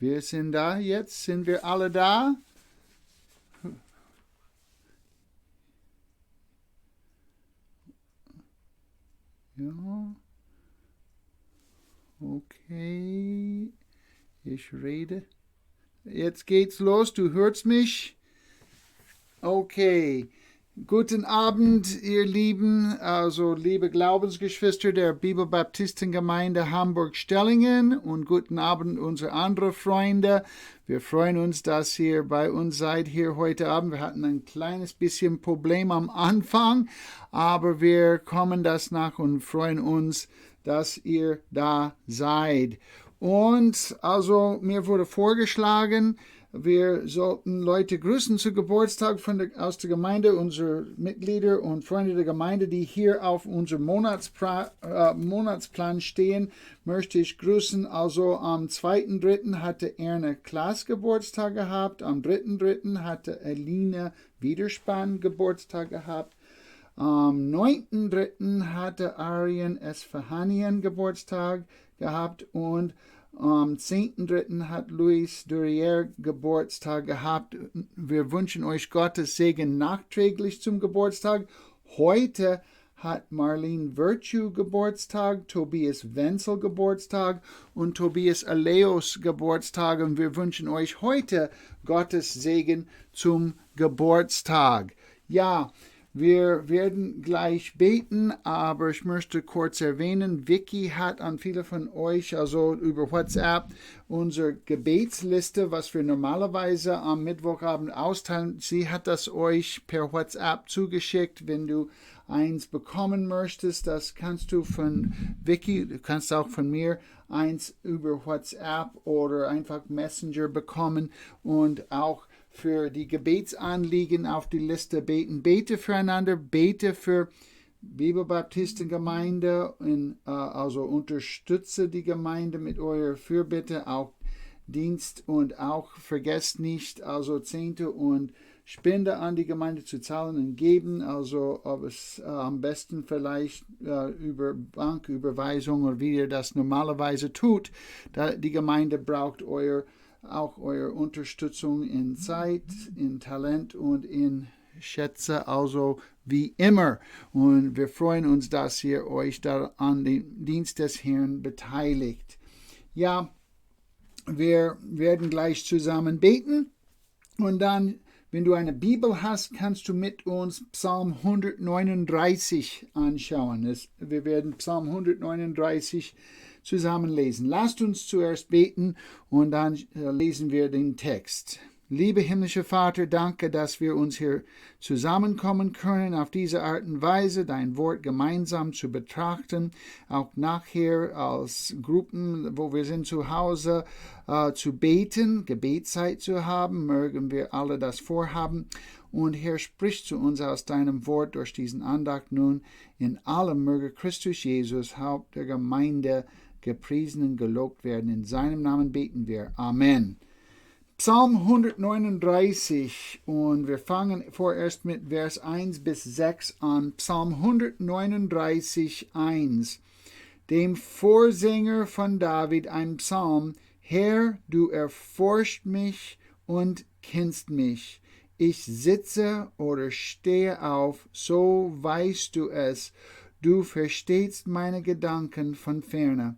Wir sind da jetzt. Sind wir alle da? Ja. Okay. Ich rede. Jetzt geht's los. Du hörst mich? Okay. Guten Abend, ihr Lieben, also liebe Glaubensgeschwister der Bibel Baptisten Gemeinde Hamburg-Stellingen und guten Abend unsere anderen Freunde. Wir freuen uns, dass ihr bei uns seid hier heute Abend. Wir hatten ein kleines bisschen Problem am Anfang, aber wir kommen das nach und freuen uns, dass ihr da seid. Und also mir wurde vorgeschlagen, wir sollten Leute grüßen zu Geburtstag aus der Gemeinde, unsere Mitglieder und Freunde der Gemeinde, die hier auf unserem Monatsplan stehen, möchte ich grüßen. Also am 2.3. hatte Erne Klaas Geburtstag gehabt, am 3.3. hatte Eline Widerspann Geburtstag gehabt, am 9.3. hatte Arjen Esfahanian Geburtstag gehabt und am 10.3. hat Luis Durier Geburtstag gehabt. Wir wünschen euch Gottes Segen nachträglich zum Geburtstag. Heute hat Marlene Virtue Geburtstag, Tobias Wenzel Geburtstag und Tobias Aleos Geburtstag. Und wir wünschen euch heute Gottes Segen zum Geburtstag. Ja, wir werden gleich beten, aber ich möchte kurz erwähnen, Vicky hat an viele von euch, also über WhatsApp, unsere Gebetsliste, was wir normalerweise am Mittwochabend austeilen. Sie hat das euch per WhatsApp zugeschickt. Wenn du eins bekommen möchtest, das kannst du von Vicky, du kannst auch von mir eins über WhatsApp oder einfach Messenger bekommen und auch für die Gebetsanliegen auf die Liste beten. Bete füreinander, bete für Bibel Baptisten Gemeinde, also unterstütze die Gemeinde mit eurer Fürbitte, auch Dienst und auch vergesst nicht, also Zehnte und Spende an die Gemeinde zu zahlen und geben, also ob es am besten vielleicht über Banküberweisung oder wie ihr das normalerweise tut. Die Gemeinde braucht auch eure Unterstützung in Zeit, in Talent und in Schätze, also wie immer. Und wir freuen uns, dass ihr euch da an den Dienst des Herrn beteiligt. Ja, wir werden gleich zusammen beten und dann, wenn du eine Bibel hast, kannst du mit uns Psalm 139 anschauen. Wir werden Psalm 139 zusammenlesen. Lasst uns zuerst beten und dann lesen wir den Text. Liebe himmlische Vater, danke, dass wir uns hier zusammenkommen können, auf diese Art und Weise dein Wort gemeinsam zu betrachten, auch nachher als Gruppen, wo wir sind zu Hause, zu beten, Gebetszeit zu haben, mögen wir alle das vorhaben. Und Herr, sprich zu uns aus deinem Wort durch diesen Andacht nun. In allem möge Christus Jesus, Haupt der Gemeinde, gepriesen und gelobt werden. In seinem Namen beten wir. Amen. Psalm 139 und wir fangen vorerst mit Vers 1 bis 6 an. Psalm 139, 1. Dem Vorsänger von David ein Psalm. Herr, du erforscht mich und kennst mich. Ich sitze oder stehe auf, so weißt du es. Du verstehst meine Gedanken von ferne.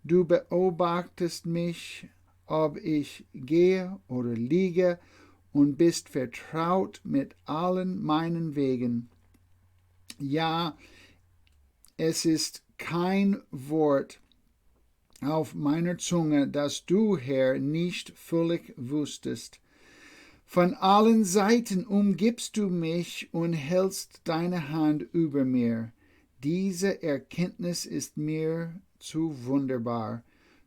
Du beobachtest mich, ob ich gehe oder liege, und bist vertraut mit allen meinen Wegen. Ja, es ist kein Wort auf meiner Zunge, das du, Herr, nicht völlig wusstest. Von allen Seiten umgibst du mich und hältst deine Hand über mir. Diese Erkenntnis ist mir zu wunderbar,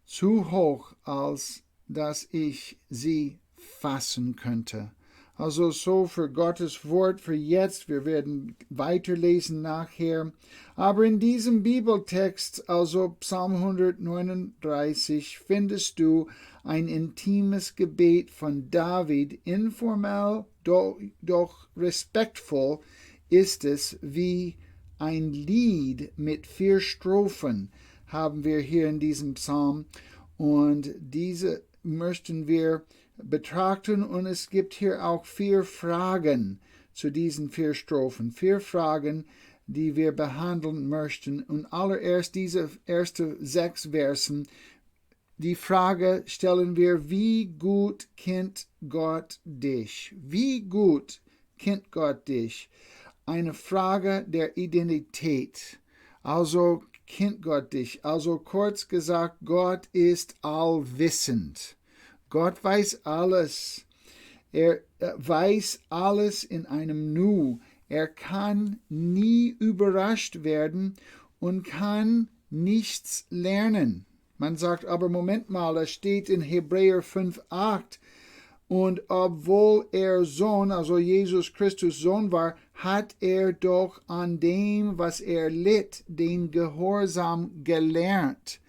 zu hoch, als dass ich sie fassen könnte. Also so für Gottes Wort für jetzt. Wir werden weiterlesen nachher. Aber in diesem Bibeltext, also Psalm 139, findest du ein intimes Gebet von David. Informell, doch respektvoll ist es wie ein Lied mit 4 Strophen haben wir hier in diesem Psalm. Und diese möchten wir betrachten und es gibt hier auch 4 Fragen zu diesen 4 Strophen. 4 Fragen, die wir behandeln möchten. Und allererst diese ersten 6 Versen. Die Frage stellen wir, wie gut kennt Gott dich? Wie gut kennt Gott dich? Eine Frage der Identität. Also kennt Gott dich. Also kurz gesagt, Gott ist allwissend. Gott weiß alles. Er weiß alles in einem Nu. Er kann nie überrascht werden und kann nichts lernen. Man sagt aber, Moment mal, es steht in Hebräer 5,8, und obwohl er Sohn, also Jesus Christus Sohn war, hat er doch an dem, was er litt, den Gehorsam gelernt.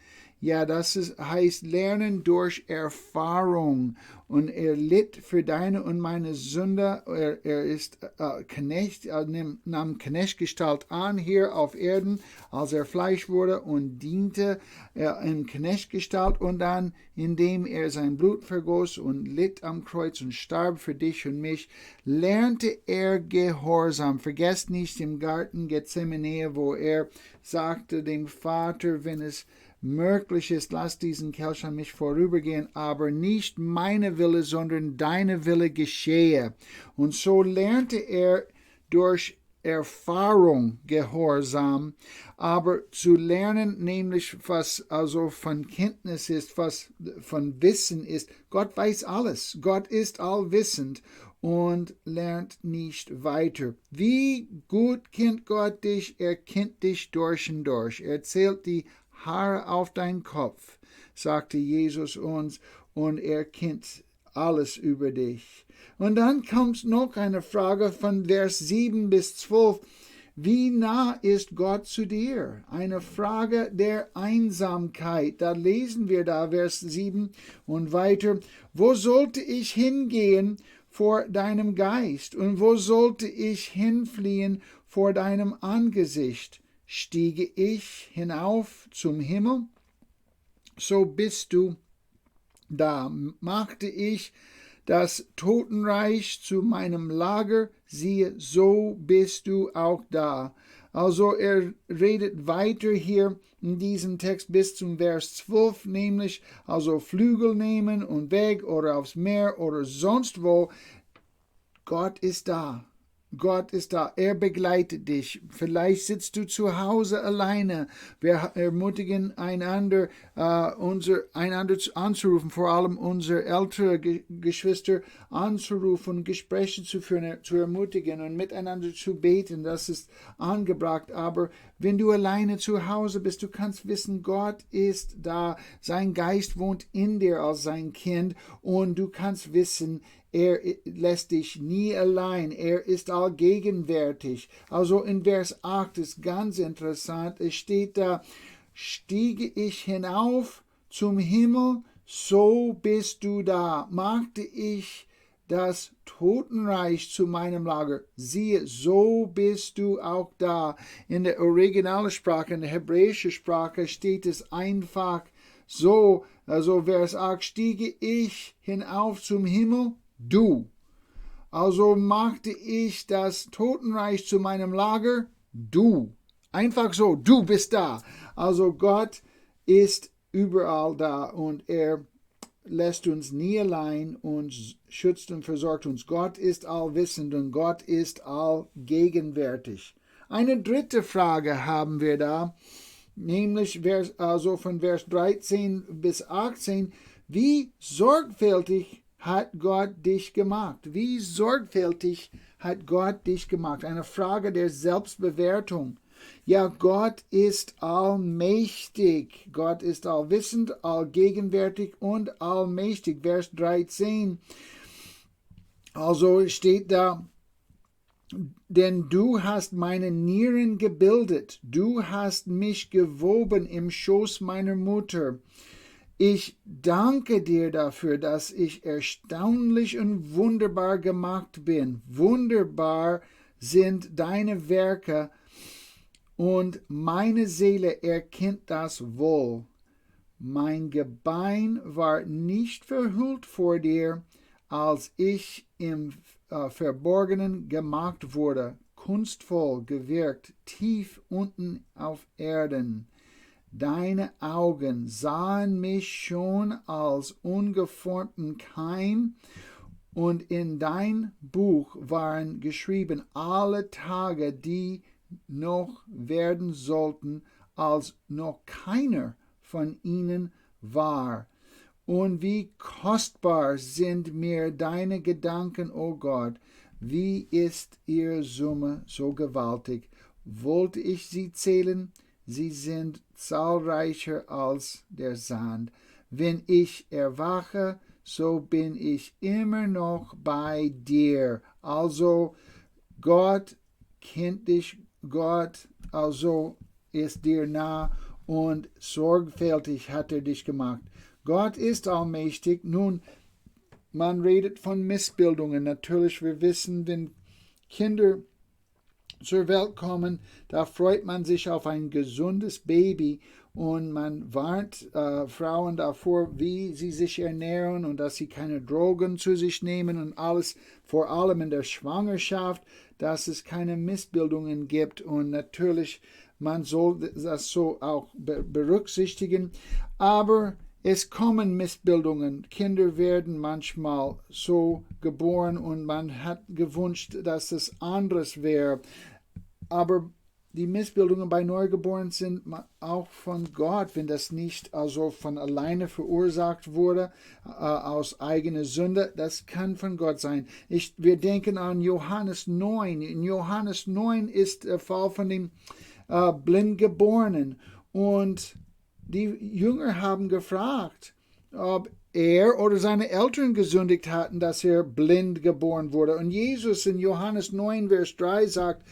Ja, heißt Lernen durch Erfahrung. Und er litt für deine und meine Sünde. Er ist Knecht, nahm Knechtgestalt an hier auf Erden, als er Fleisch wurde und diente in Knechtgestalt. Und dann, indem er sein Blut vergoss und litt am Kreuz und starb für dich und mich, lernte er Gehorsam. Vergesst nicht im Garten Gethsemane, wo er sagte dem Vater, wenn es möglich ist, lass diesen Kelch an mich vorübergehen, aber nicht meine Wille, sondern deine Wille geschehe. Und so lernte er durch Erfahrung Gehorsam, aber zu lernen, nämlich was also von Kenntnis ist, was von Wissen ist. Gott weiß alles. Gott ist allwissend und lernt nicht weiter. Wie gut kennt Gott dich? Er kennt dich durch und durch. Er zählt die Haare auf dein Kopf, sagte Jesus uns, und er kennt alles über dich. Und dann kommt noch eine Frage von Vers 7 bis 12. Wie nah ist Gott zu dir? Eine Frage der Einsamkeit. Da lesen wir da Vers 7 und weiter. Wo sollte ich hingehen vor deinem Geist? Und wo sollte ich hinfliehen vor deinem Angesicht? Stiege ich hinauf zum Himmel, so bist du da. Machte ich das Totenreich zu meinem Lager, siehe, so bist du auch da. Also er redet weiter hier in diesem Text bis zum Vers 12, nämlich also Flügel nehmen und weg oder aufs Meer oder sonst wo. Gott ist da. Gott ist da, er begleitet dich. Vielleicht sitzt du zu Hause alleine. Wir ermutigen einander, einander anzurufen, vor allem unsere ältere Geschwister anzurufen, Gespräche zu führen, zu ermutigen und miteinander zu beten. Das ist angebracht. Aber wenn du alleine zu Hause bist, du kannst wissen, Gott ist da. Sein Geist wohnt in dir als sein Kind und du kannst wissen, er lässt dich nie allein. Er ist allgegenwärtig. Also in Vers 8 ist ganz interessant. Es steht da, stiege ich hinauf zum Himmel, so bist du da. Machte ich das Totenreich zu meinem Lager. Siehe, so bist du auch da. In der originalen Sprache, in der hebräischen Sprache steht es einfach so. Also Vers 8, stiege ich hinauf zum Himmel, du. Also machte ich das Totenreich zu meinem Lager, du. Einfach so, du bist da. Also Gott ist überall da und er lässt uns nie allein und schützt und versorgt uns. Gott ist allwissend und Gott ist allgegenwärtig. Eine dritte Frage haben wir da, nämlich von Vers 13 bis 18. Wie sorgfältig hat Gott dich gemacht? Wie sorgfältig hat Gott dich gemacht? Eine Frage der Selbstbewertung. Ja, Gott ist allmächtig. Gott ist allwissend, allgegenwärtig und allmächtig. Vers 13. Also steht da, denn du hast meine Nieren gebildet. Du hast mich gewoben im Schoß meiner Mutter. Ich danke dir dafür, dass ich erstaunlich und wunderbar gemacht bin. Wunderbar sind deine Werke und meine Seele erkennt das wohl. mein Gebein war nicht verhüllt vor dir, als ich im Verborgenen gemacht wurde, kunstvoll gewirkt, tief unten auf Erden. Deine Augen sahen mich schon als ungeformten Keim, und in dein Buch waren geschrieben alle Tage, die noch werden sollten, als noch keiner von ihnen war. Und wie kostbar sind mir deine Gedanken, o Gott, wie ist ihre Summe so gewaltig. Wollte ich sie zählen, sie sind zahlreicher als der Sand. Wenn ich erwache, so bin ich immer noch bei dir. Also Gott kennt dich, Gott also ist dir nah und sorgfältig hat dich gemacht. Gott ist allmächtig. Nun, man redet von Missbildungen. Natürlich, wir wissen, wenn Kinder zur Welt kommen, da freut man sich auf ein gesundes Baby und man warnt Frauen davor, wie sie sich ernähren und dass sie keine Drogen zu sich nehmen und alles, vor allem in der Schwangerschaft, dass es keine Missbildungen gibt und natürlich, man soll das so auch berücksichtigen, aber es kommen Missbildungen. Kinder werden manchmal so geboren und man hat gewünscht, dass es anderes wäre. Aber die Missbildungen bei Neugeborenen sind auch von Gott, wenn das nicht also von alleine verursacht wurde, aus eigener Sünde. Das kann von Gott sein. Wir denken an Johannes 9. In Johannes 9 ist der Fall von dem Blindgeborenen. Und die Jünger haben gefragt, ob er oder seine Eltern gesündigt hatten, dass er blind geboren wurde. Und Jesus in Johannes 9, Vers 3 sagt,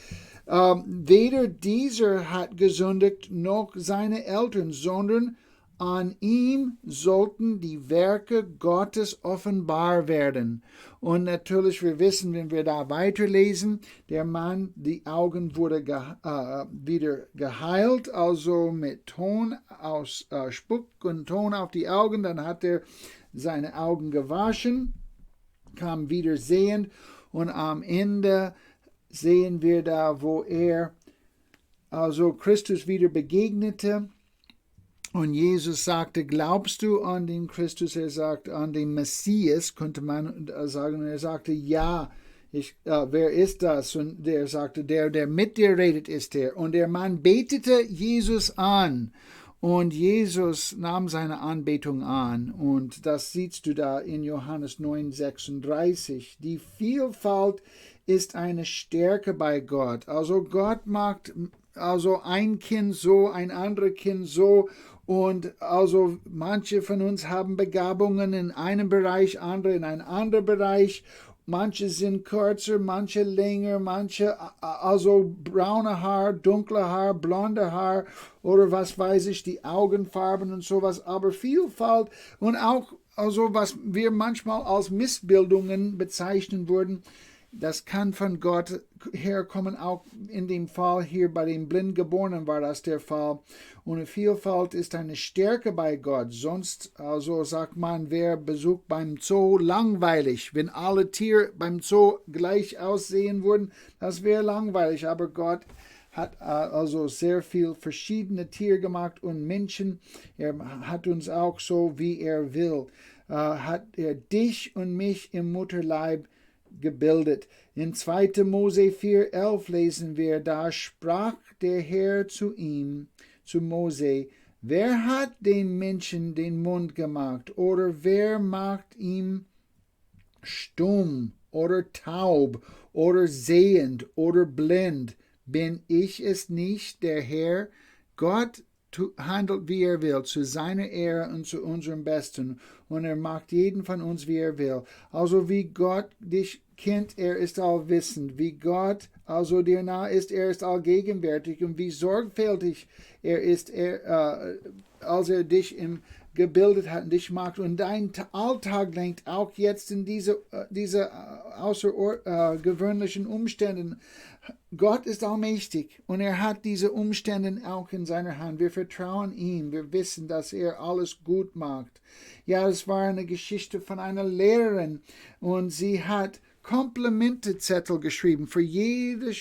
weder dieser hat gesündigt, noch seine Eltern, sondern an ihm sollten die Werke Gottes offenbar werden. Und natürlich, wir wissen, wenn wir da weiterlesen, der Mann, die Augen wurde wieder geheilt, also mit Ton aus Spuck und Ton auf die Augen, dann hat er seine Augen gewaschen, kam wieder sehend und am Ende sehen wir da, wo er also Christus wieder begegnete und Jesus sagte, glaubst du an den Christus? Er sagt, an den Messias, könnte man sagen. Und er sagte, ja, wer ist das? Und der sagte, der mit dir redet, ist er. Und der Mann betete Jesus an. Und Jesus nahm seine Anbetung an. Und das siehst du da in Johannes 9,36. Die Vielfalt ist eine Stärke bei Gott. Also Gott macht also ein Kind so, ein anderes Kind so. Und also manche von uns haben Begabungen in einem Bereich, andere in einem anderen Bereich. Manche sind kürzer, manche länger, manche also braune Haar, dunkle Haar, blonde Haar oder was weiß ich, die Augenfarben und sowas. Aber Vielfalt und auch also was wir manchmal als Missbildungen bezeichnen würden, das kann von Gott herkommen. Auch in dem Fall hier bei den Blindgeborenen war das der Fall. Und Vielfalt ist eine Stärke bei Gott. Sonst, also sagt man, wer besucht beim Zoo, langweilig. Wenn alle Tiere beim Zoo gleich aussehen würden, das wäre langweilig. Aber Gott hat also sehr viel verschiedene Tiere gemacht und Menschen. Er hat uns auch so, wie er will. Hat er dich und mich im Mutterleib gebildet. In 2. Mose 4,11 lesen wir, da sprach der Herr zu ihm, zu Mose, wer hat den Menschen den Mund gemacht oder wer macht ihn stumm oder taub oder sehend oder blind? Bin ich es nicht, der Herr? Gott handelt, wie er will, zu seiner Ehre und zu unserem Besten. Und er macht jeden von uns, wie er will. Also wie Gott dich kennt, er ist allwissend. Wie Gott also dir nah ist, er ist allgegenwärtig. Und wie sorgfältig er ist, als er dich gebildet hat und dich macht. Und dein Alltag lenkt auch jetzt in diese außergewöhnlichen Umständen. Gott ist allmächtig und hat diese Umstände auch in seiner Hand. Wir vertrauen ihm. Wir wissen, dass alles gut macht. Ja, es war eine Geschichte von einer Lehrerin und sie hat Komplimentezettel geschrieben. Für jede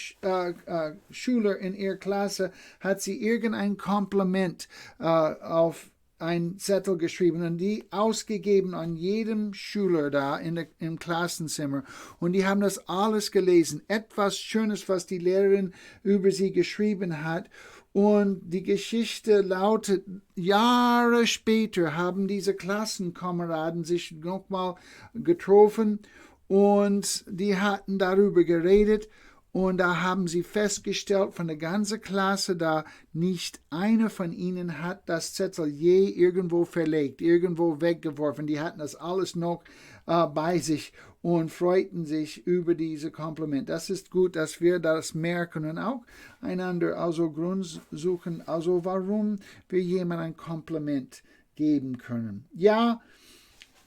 Schüler in ihrer Klasse hat sie irgendein Kompliment auf ein Zettel geschrieben und die ausgegeben an jedem Schüler da im Klassenzimmer. Und die haben das alles gelesen. Etwas Schönes, was die Lehrerin über sie geschrieben hat. Und die Geschichte lautet, Jahre später haben diese Klassenkameraden sich nochmal getroffen und die hatten darüber geredet. Und da haben sie festgestellt, von der ganzen Klasse da, nicht einer von ihnen hat das Zettel je irgendwo verlegt, irgendwo weggeworfen. Die hatten das alles noch bei sich und freuten sich über diese Kompliment. Das ist gut, dass wir das merken und auch einander also Grund suchen, also warum wir jemandem ein Kompliment geben können. Ja,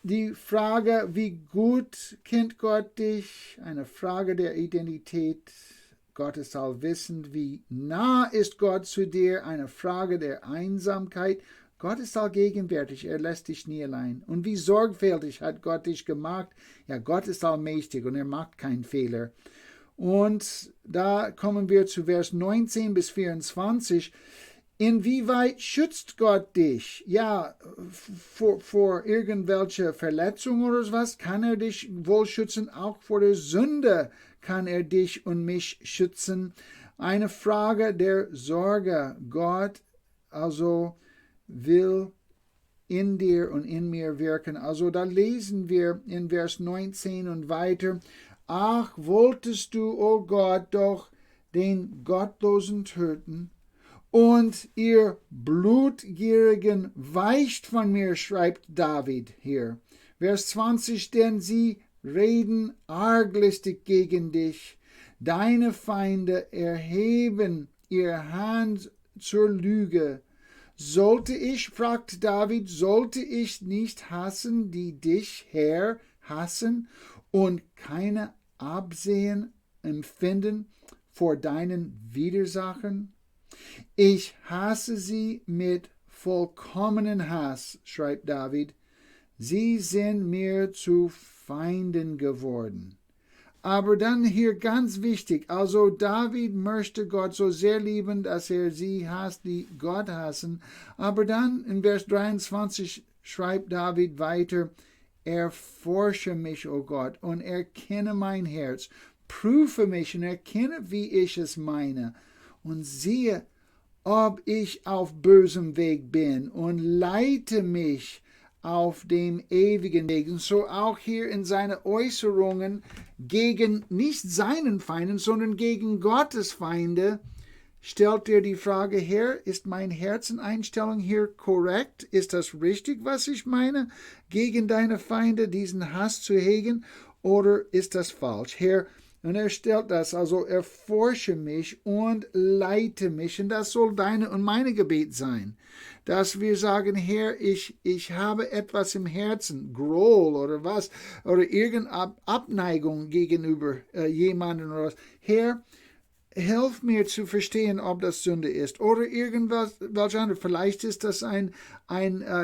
die Frage, wie gut kennt Gott dich? Eine Frage der Identität. Gott ist allwissend. Wie nah ist Gott zu dir? Eine Frage der Einsamkeit. Gott ist allgegenwärtig. Er lässt dich nie allein. Und wie sorgfältig hat Gott dich gemacht? Ja, Gott ist allmächtig und macht keinen Fehler. Und da kommen wir zu Vers 19 bis 24. Inwieweit schützt Gott dich? Ja, vor irgendwelche Verletzung oder was kann er dich wohl schützen? Auch vor der Sünde kann er dich und mich schützen. Eine Frage der Sorge. Gott also will in dir und in mir wirken. Also da lesen wir in Vers 19 und weiter. Ach, wolltest du, o Gott, doch den Gottlosen töten? Und ihr Blutgierigen weicht von mir, schreibt David hier. Vers 20, denn sie reden arglistig gegen dich. Deine Feinde erheben ihr Hand zur Lüge. Sollte ich, fragt David, sollte ich nicht hassen, die dich, Herr, hassen und keine Absehen empfinden vor deinen Widersachern? Ich hasse sie mit vollkommenen Hass, schreibt David. Sie sind mir zu Feinden geworden. Aber dann hier ganz wichtig, also David möchte Gott so sehr lieben, dass er sie hasst, die Gott hassen. Aber dann in Vers 23 schreibt David weiter, erforsche mich, o Gott, und erkenne mein Herz. Prüfe mich und erkenne, wie ich es meine. Und siehe, ob ich auf bösem Weg bin und leite mich auf dem ewigen Weg. Und so auch hier in seinen Äußerungen gegen nicht seinen Feinden, sondern gegen Gottes Feinde, stellt er die Frage her, ist meine Herzeneinstellung hier korrekt? Ist das richtig, was ich meine? Gegen deine Feinde diesen Hass zu hegen? Oder ist das falsch? Herr, und er stellt das, also erforsche mich und leite mich. Und das soll deine und meine Gebet sein. Dass wir sagen, Herr, ich habe etwas im Herzen, Groll oder was, oder irgendeine Abneigung gegenüber jemandem oder was. Herr, hilf mir zu verstehen, ob das Sünde ist oder irgendwas anderes. Vielleicht ist das eine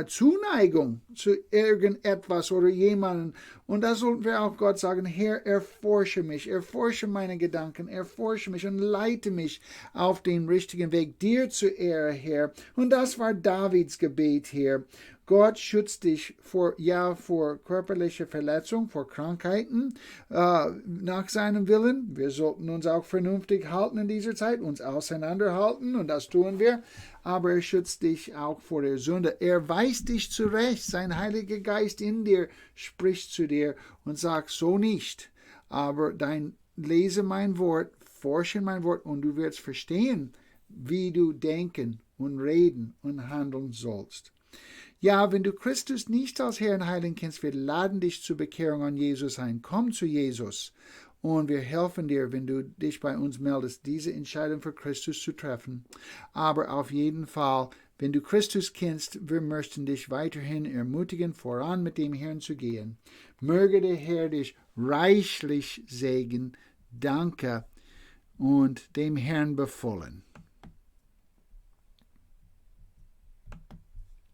Zuneigung zu irgendetwas oder jemandem. Und da sollten wir auch Gott sagen, Herr, erforsche mich, erforsche meine Gedanken, erforsche mich und leite mich auf den richtigen Weg, dir zur Ehre, Herr. Und das war Davids Gebet hier. Gott schützt dich vor körperlicher Verletzung, vor Krankheiten, nach seinem Willen. Wir sollten uns auch vernünftig halten in dieser Zeit, uns auseinanderhalten, und das tun wir. Aber er schützt dich auch vor der Sünde. Er weist dich zurecht. Sein Heiliger Geist in dir spricht zu dir und sagt, so nicht. Aber lese mein Wort, forsche mein Wort, und du wirst verstehen, wie du denken und reden und handeln sollst. Ja, wenn du Christus nicht als Herrn und Heiligen kennst, wir laden dich zur Bekehrung an Jesus ein. Komm zu Jesus und wir helfen dir, wenn du dich bei uns meldest, diese Entscheidung für Christus zu treffen. Aber auf jeden Fall, Wenn du Christus kennst, wir möchten dich weiterhin ermutigen, voran mit dem Herrn zu gehen. Möge der Herr dich reichlich segnen. Danke und dem Herrn befohlen.